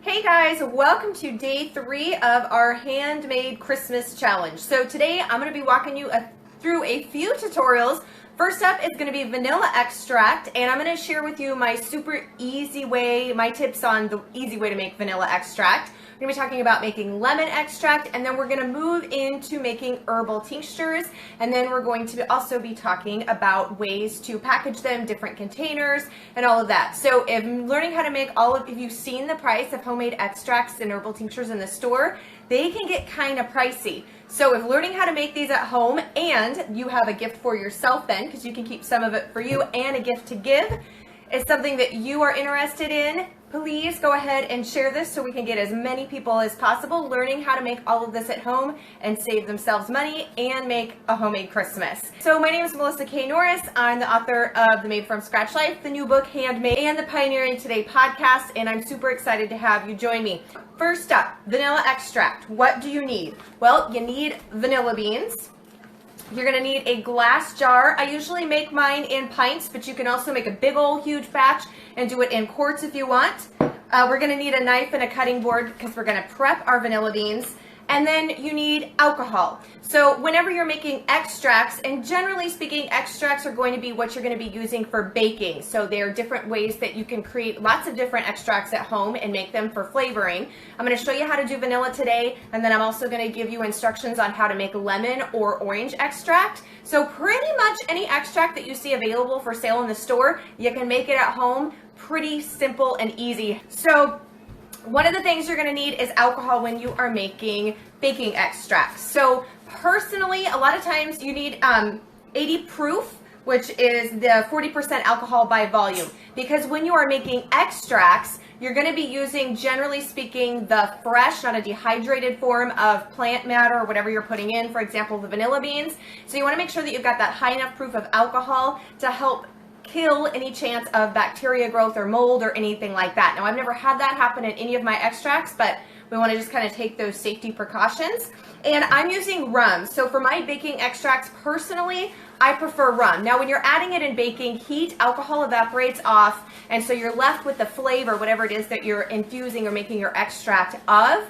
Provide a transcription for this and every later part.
Hey guys, welcome to day 3 of our handmade Christmas challenge. So today I'm going to be walking you through a few tutorials. First up is going to be vanilla extract, and I'm going to share with you my super easy way, my tips on the easy way to make vanilla extract. We're going to be talking about making lemon extract, and then we're going to move into making herbal tinctures, and then we're going to also be talking about ways to package them, different containers, and all of that. So if learning how to make if you've seen the price of homemade extracts and herbal tinctures in the store, they can get kind of pricey. So if learning how to make these at home and you have a gift for yourself then, because you can keep some of it for you and a gift to give, is something that you are interested in, please go ahead and share this so we can get as many people as possible learning how to make all of this at home and save themselves money and make a homemade Christmas. So my name is Melissa K. Norris. I'm the author of The Made From Scratch Life, the new book HandMade, and the Pioneering Today podcast, and I'm super excited to have you join me. First up, vanilla extract. What do you need? Well, you need vanilla beans. You're going to need a glass jar. I usually make mine in pints, but you can also make a big old huge batch and do it in quarts if you want. We're going to need a knife and a cutting board because we're going to prep our vanilla beans. And then you need alcohol. So whenever you're making extracts, and generally speaking, extracts are going to be what you're going to be using for baking. So there are different ways that you can create lots of different extracts at home and make them for flavoring. I'm going to show you how to do vanilla today, and then I'm also going to give you instructions on how to make lemon or orange extract. So pretty much any extract that you see available for sale in the store, you can make it at home. Pretty simple and easy. So one of the things you're going to need is alcohol when you are making baking extracts. So personally, a lot of times you need 80 proof, which is the 40% alcohol by volume. Because when you are making extracts, you're going to be using, generally speaking, the fresh, not a dehydrated form of plant matter or whatever you're putting in, for example, the vanilla beans. So you want to make sure that you've got that high enough proof of alcohol to help kill any chance of bacteria growth or mold or anything like that. Now, I've never had that happen in any of my extracts, but we want to just kind of take those safety precautions. And I'm using rum. So for my baking extracts, personally, I prefer rum. Now, when you're adding it in baking, heat, alcohol evaporates off, and so you're left with the flavor, whatever it is that you're infusing or making your extract of.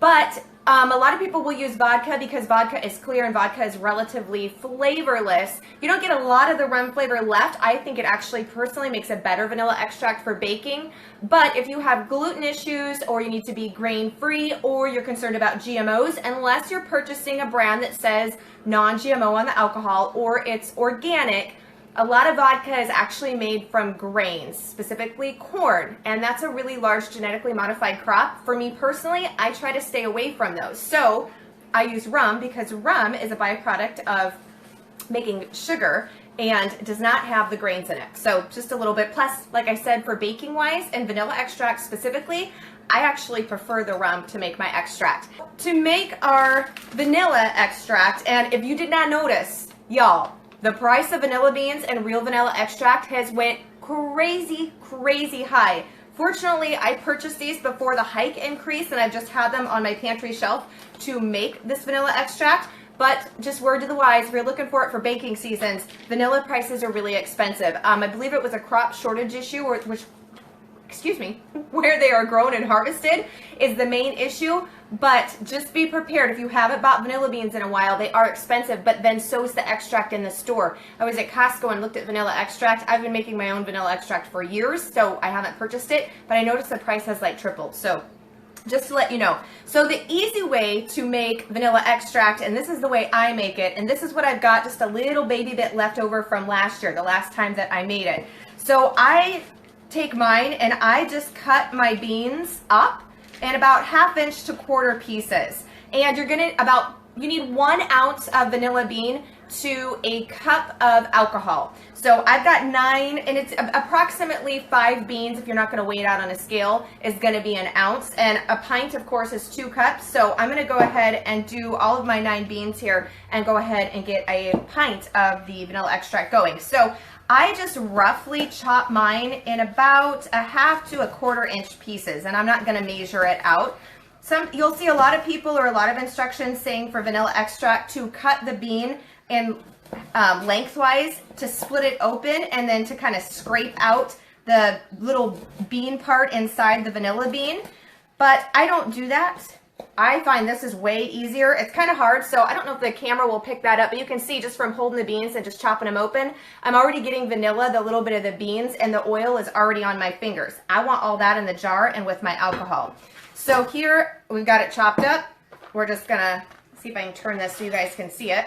But a lot of people will use vodka because vodka is clear and vodka is relatively flavorless. You don't get a lot of the rum flavor left. I think it actually personally makes a better vanilla extract for baking. But if you have gluten issues, or you need to be grain-free, or you're concerned about GMOs, unless you're purchasing a brand that says non-GMO on the alcohol or it's organic, a lot of vodka is actually made from grains, specifically corn, and that's a really large genetically modified crop. For me personally, I try to stay away from those. So I use rum because rum is a byproduct of making sugar and does not have the grains in it. So just a little bit. Plus, like I said, for baking wise and vanilla extract specifically, I actually prefer the rum to make my extract. To make our vanilla extract, and if you did not notice, y'all, the price of vanilla beans and real vanilla extract has went crazy, crazy high. Fortunately, I purchased these before the hike increase, and I've just had them on my pantry shelf to make this vanilla extract. But just word to the wise, if you're looking for it for baking seasons, vanilla prices are really expensive. I believe it was a crop shortage issue, where they are grown and harvested is the main issue. But just be prepared. If you haven't bought vanilla beans in a while, they are expensive, but then so is the extract in the store. I was at Costco and looked at vanilla extract. I've been making my own vanilla extract for years, so I haven't purchased it, but I noticed the price has like tripled. So just to let you know. So the easy way to make vanilla extract, and this is the way I make it, and this is what I've got, just a little baby bit left over from last year, the last time that I made it. So I take mine and I just cut my beans up in about 1/2 inch to 1/4 pieces. And you need 1 ounce of vanilla bean to a cup of alcohol. So I've got 9, and it's approximately 5 beans, if you're not going to weigh it out on a scale, is going to be 1 ounce. And a pint, of course, is 2 cups. So I'm going to go ahead and do all of my 9 beans here and go ahead and get a pint of the vanilla extract going. So I just roughly chop mine in about 1/2 to 1/4 inch pieces, and I'm not going to measure it out. You'll see a lot of people or a lot of instructions saying for vanilla extract to cut the bean in lengthwise, to split it open, and then to kind of scrape out the little bean part inside the vanilla bean. but I don't do that. I find this is way easier. It's kind of hard, so I don't know if the camera will pick that up, but you can see just from holding the beans and just chopping them open, I'm already getting vanilla, the little bit of the beans, and the oil is already on my fingers. I want all that in the jar and with my alcohol. So here, we've got it chopped up. We're just gonna see if I can turn this so you guys can see it.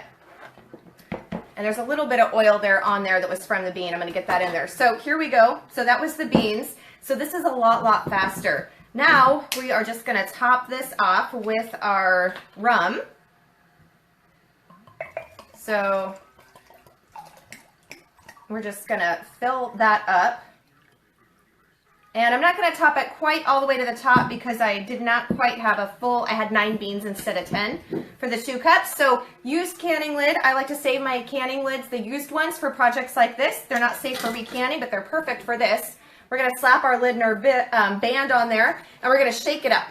And there's a little bit of oil there on there that was from the bean. I'm gonna get that in there. So here we go. So that was the beans. So this is a lot faster. Now we are just gonna top this off with our rum. So we're just gonna fill that up. And I'm not gonna top it quite all the way to the top because I did not quite have a full, I had 9 beans instead of 10 for the 2 cups. So used canning lid, I like to save my canning lids, the used ones, for projects like this. They're not safe for recanning, but they're perfect for this. We're gonna slap our lid and our band on there, and we're gonna shake it up.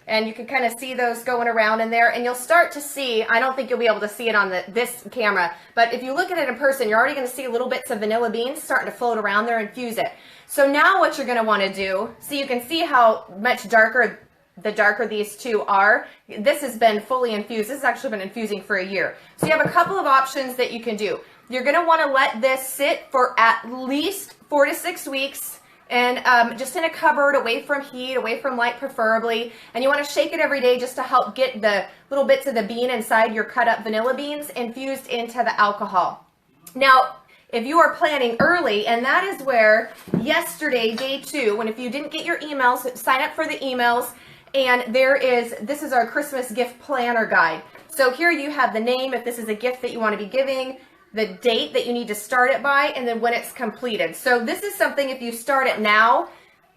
And you can kind of see those going around in there, and you'll start to see, I don't think you'll be able to see it on this camera, but if you look at it in person, you're already gonna see little bits of vanilla beans starting to float around there and fuse it. So now what you're gonna wanna do, so you can see how much darker, the darker these two are. This has been fully infused. This has actually been infusing for a year. So you have a couple of options that you can do. You're gonna wanna let this sit for at least 4 to 6 weeks, and just in a cupboard, away from heat, away from light preferably. And you want to shake it every day just to help get the little bits of the bean inside your cut up vanilla beans infused into the alcohol. Now, if you are planning early, and that is where yesterday, day 2, when if you didn't get your emails, sign up for the emails, and this is our Christmas gift planner guide. So here you have the name, if this is a gift that you want to be giving, the date that you need to start it by, and then when it's completed. So this is something, if you start it now,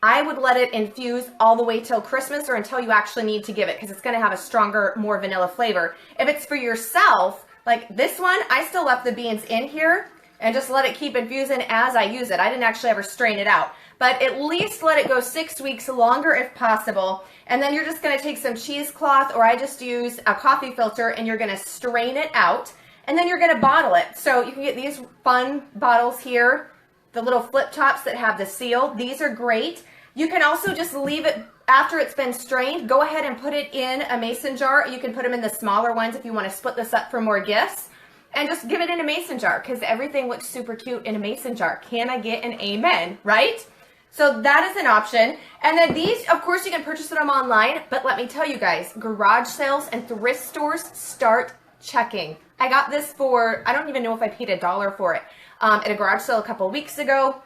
I would let it infuse all the way till Christmas or until you actually need to give it, because it's gonna have a stronger, more vanilla flavor. If it's for yourself, like this one, I still left the beans in here and just let it keep infusing as I use it. I didn't actually ever strain it out, but at least let it go 6 weeks longer if possible. And then you're just gonna take some cheesecloth, or I just use a coffee filter, and you're gonna strain it out. And then you're gonna bottle it. So you can get these fun bottles here, the little flip tops that have the seal. These are great. You can also just leave it after it's been strained. Go ahead and put it in a mason jar. You can put them in the smaller ones if you wanna split this up for more gifts. And just give it in a mason jar, because everything looks super cute in a mason jar. Can I get an amen, right? So that is an option. And then these, of course, you can purchase them online, but let me tell you guys, garage sales and thrift stores start checking. I got this for, I don't even know if I paid $1 for it, at a garage sale a couple weeks ago.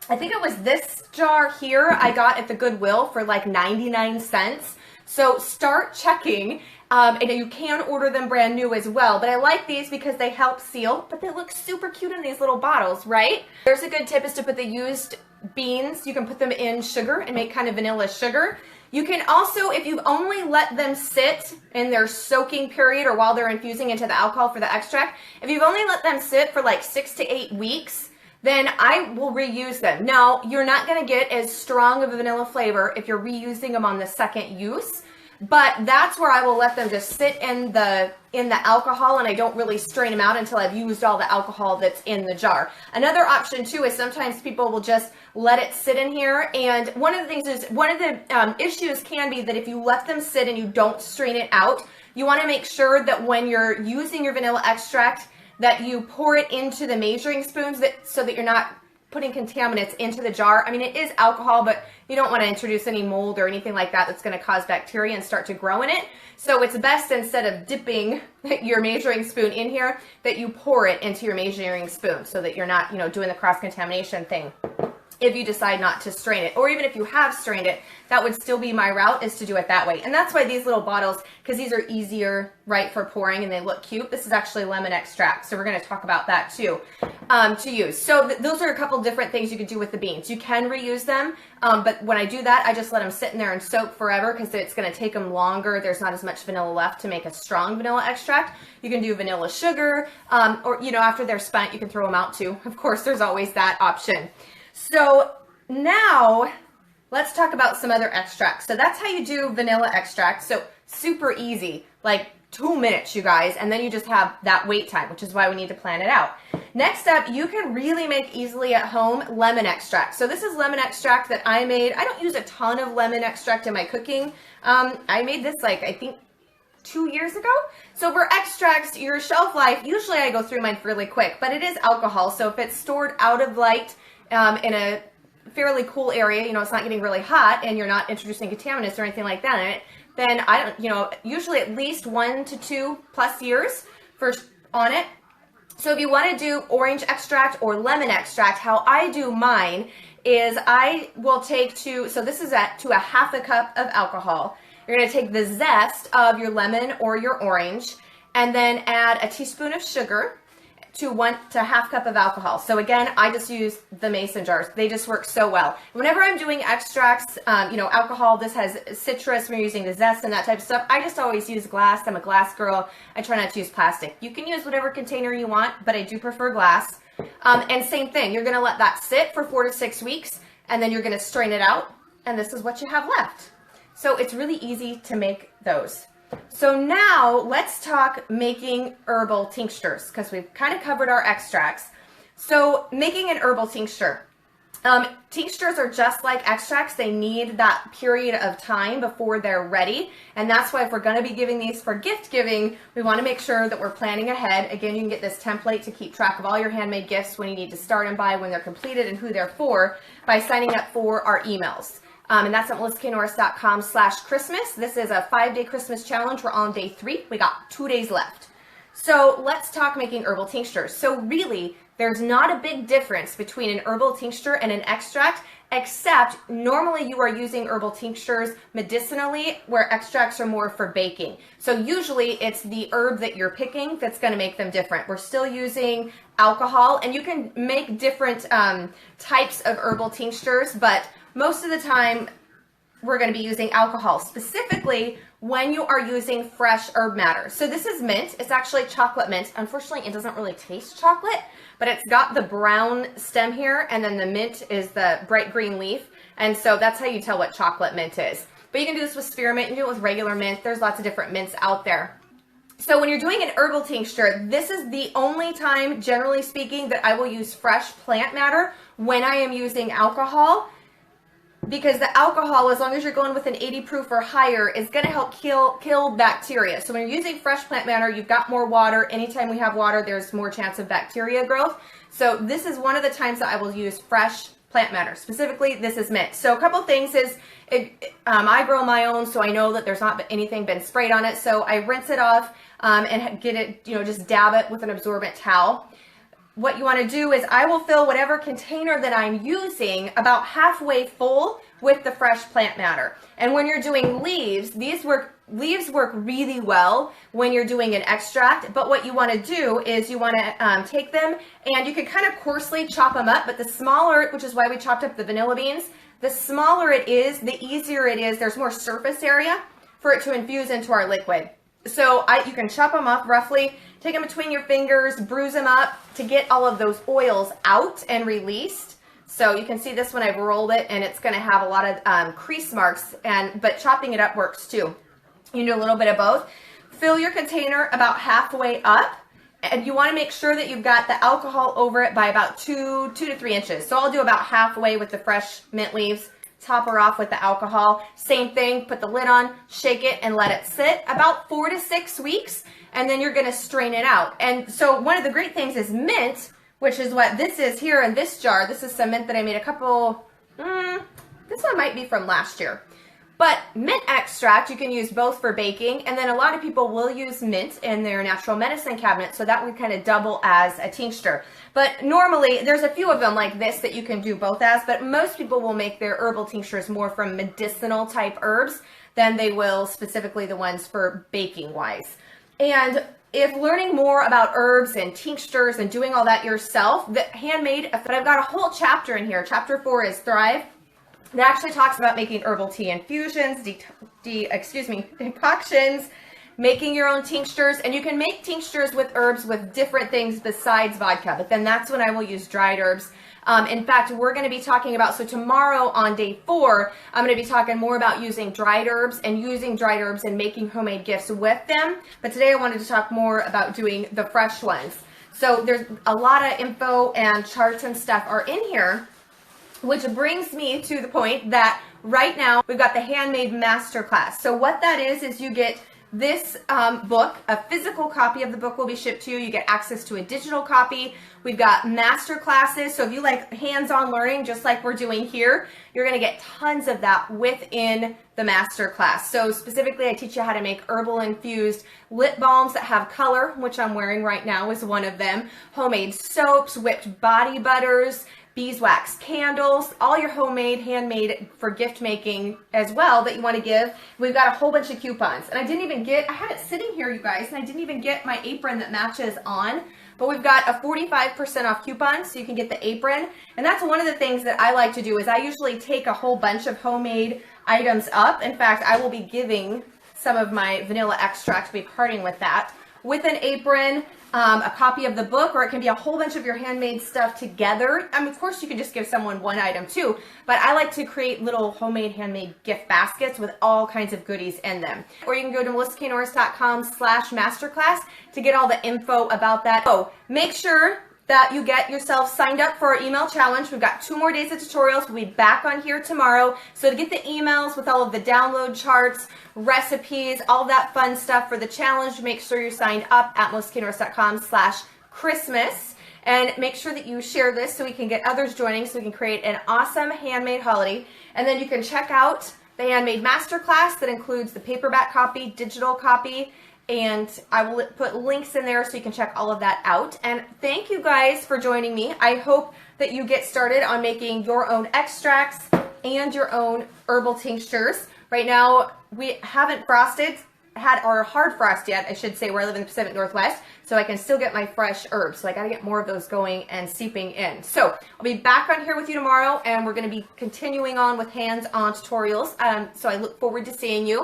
I think it was this jar here I got at the Goodwill for like 99 cents. So start checking, and you can order them brand new as well. But I like these because they help seal, but they look super cute in these little bottles, right? There's a good tip, is to put the used beans, you can put them in sugar and make kind of vanilla sugar. You can also, if you only let them sit in their soaking period or while they're infusing into the alcohol for the extract, if you've only let them sit for like 6 to 8 weeks, then I will reuse them. Now, you're not gonna get as strong of a vanilla flavor if you're reusing them on the second use, but that's where I will let them just sit in the alcohol, and I don't really strain them out until I've used all the alcohol that's in the jar. Another option too is sometimes people will just let it sit in here, and one of the things is, one of the issues can be that if you let them sit and you don't strain it out, you want to make sure that when you're using your vanilla extract that you pour it into the measuring spoons, so that you're not putting contaminants into the jar. I mean, it is alcohol, but you don't want to introduce any mold or anything like that that's going to cause bacteria and start to grow in it. So it's best, instead of dipping your measuring spoon in here, that you pour it into your measuring spoon, so that you're not, doing the cross-contamination thing. If you decide not to strain it, or even if you have strained it, that would still be my route, is to do it that way. And that's why these little bottles, because these are easier, right, for pouring, and they look cute. This is actually lemon extract, so we're going to talk about that too, to use. So those are a couple different things you could do with the beans. You can reuse them, but when I do that, I just let them sit in there and soak forever, because it's going to take them longer. There's not as much vanilla left to make a strong vanilla extract. You can do vanilla sugar, or after they're spent, you can throw them out too. Of course, there's always that option. So now let's talk about some other extracts. So that's how you do vanilla extract. So super easy, like 2 minutes, you guys, and then you just have that wait time, which is why we need to plan it out. Next up, you can really make easily at home lemon extract. So this is lemon extract that I made. I don't use a ton of lemon extract in my cooking. I made this like, I think 2 years ago. So for extracts, your shelf life, usually I go through mine really quick, but it is alcohol. So if it's stored out of light in a fairly cool area, you know, it's not getting really hot and you're not introducing contaminants or anything like that in it, then I don't, you know, usually at least 1 to 2+ years on it. So if you want to do orange extract or lemon extract, how I do mine is I will take so this is to a 1/2 cup of alcohol. You're going to take the zest of your lemon or your orange and then add a teaspoon of sugar to 1 to 1/2 cup of alcohol. So again, I just use the mason jars. They just work so well. Whenever I'm doing extracts, you know, alcohol, this has citrus, we're using the zest and that type of stuff. I just always use glass. I'm a glass girl. I try not to use plastic. You can use whatever container you want, but I do prefer glass. And same thing, you're gonna let that sit for 4 to 6 weeks and then you're gonna strain it out and this is what you have left. So it's really easy to make those. So now let's talk making herbal tinctures because we've kind of covered our extracts. So making an herbal tincture. Tinctures are just like extracts. They need that period of time before they're ready. And that's why if we're going to be giving these for gift giving, we want to make sure that we're planning ahead. Again, you can get this template to keep track of all your handmade gifts, when you need to start and buy, when they're completed, and who they're for by signing up for our emails. And that's at melissaknorris.com/Christmas. This is a 5-day Christmas challenge. We're on day 3. We got 2 days left. So let's talk making herbal tinctures. So really, there's not a big difference between an herbal tincture and an extract, except normally you are using herbal tinctures medicinally, where extracts are more for baking. So usually it's the herb that you're picking that's going to make them different. We're still using alcohol, and you can make different types of herbal tinctures, but most of the time, we're going to be using alcohol, specifically when you are using fresh herb matter. So this is mint. It's actually chocolate mint. Unfortunately, it doesn't really taste chocolate, but it's got the brown stem here, and then the mint is the bright green leaf. And so that's how you tell what chocolate mint is. But you can do this with spearmint, you can do it with regular mint. There's lots of different mints out there. So when you're doing an herbal tincture, this is the only time, generally speaking, that I will use fresh plant matter when I am using alcohol. Because the alcohol, as long as you're going with an 80 proof or higher, is going to help kill bacteria. So when you're using fresh plant matter, you've got more water. Anytime we have water, there's more chance of bacteria growth. So this is one of the times that I will use fresh plant matter. Specifically, this is mint. So a couple things is, I grow my own, so I know that there's not anything been sprayed on it. So I rinse it off and get it, just dab it with an absorbent towel. What you want to do is I will fill whatever container that I'm using about halfway full with the fresh plant matter. And when you're doing leaves, leaves work really well when you're doing an extract. But what you want to do is you want to take them and you can kind of coarsely chop them up. But the smaller, which is why we chopped up the vanilla beans, the smaller it is, the easier it is. There's more surface area for it to infuse into our liquid. So you can chop them up roughly, take them between your fingers, bruise them up to get all of those oils out and released. So you can see this when I've rolled it, and it's going to have a lot of crease marks, but chopping it up works too. You do a little bit of both. Fill your container about halfway up, and you want to make sure that you've got the alcohol over it by about 2 to 3 inches. So I'll do about halfway with the fresh mint leaves. Top her off with the alcohol. Same thing, put the lid on, shake it, and let it sit about 4 to 6 weeks, and then you're going to strain it out. And so one of the great things is mint, which is what this is here in this jar. This is some mint that I made a couple, this one might be from last year. But mint extract, you can use both for baking, and then a lot of people will use mint in their natural medicine cabinet, so that would kind of double as a tincture. But normally, there's a few of them like this that you can do both as, but most people will make their herbal tinctures more from medicinal type herbs than they will specifically the ones for baking wise. And if learning more about herbs and tinctures and doing all that yourself, the handmade, but I've got a whole chapter in here. Chapter 4 is Thrive. That actually talks about making herbal tea infusions, decoctions, making your own tinctures, and you can make tinctures with herbs with different things besides vodka, but then that's when I will use dried herbs. In fact, we're going to be talking about, so tomorrow on day 4, I'm going to be talking more about using dried herbs and making homemade gifts with them. But today I wanted to talk more about doing the fresh ones. So there's a lot of info and charts and stuff are in here, which brings me to the point that right now we've got the Handmade Masterclass. So what that is you get this book, a physical copy of the book will be shipped to you. You get access to a digital copy. We've got master classes. So if you like hands-on learning, just like we're doing here, you're going to get tons of that within the master class. So specifically, I teach you how to make herbal infused lip balms that have color, which I'm wearing right now is one of them, homemade soaps, whipped body butters, beeswax candles, all your homemade, handmade for gift making as well that you want to give. We've got a whole bunch of coupons. And I had it sitting here, you guys, and I didn't even get my apron that matches on. But we've got a 45% off coupon, so you can get the apron. And that's one of the things that I like to do is I usually take a whole bunch of homemade items up. In fact, I will be giving some of my vanilla extract, be parting with that, with an apron, a copy of the book, or it can be a whole bunch of your handmade stuff together. I mean, of course, you can just give someone one item too, but I like to create little homemade, handmade gift baskets with all kinds of goodies in them. Or you can go to melissaknorris.com/masterclass to get all the info about that. So make sure that you get yourself signed up for our email challenge. We've got 2 more days of tutorials. We'll be back on here tomorrow. So to get the emails with all of the download charts, recipes, all that fun stuff for the challenge, make sure you're signed up at melissaknorris.com/Christmas. And make sure that you share this so we can get others joining so we can create an awesome handmade holiday. And then you can check out the Handmade Masterclass that includes the paperback copy, digital copy, and I will put links in there so you can check all of that out. And thank you guys for joining me. I hope that you get started on making your own extracts and your own herbal tinctures. Right now, we haven't had our hard frost yet, I should say, where I live in the Pacific Northwest, so I can still get my fresh herbs. So I got to get more of those going and seeping in. So I'll be back on here with you tomorrow, and we're going to be continuing on with hands-on tutorials. So I look forward to seeing you.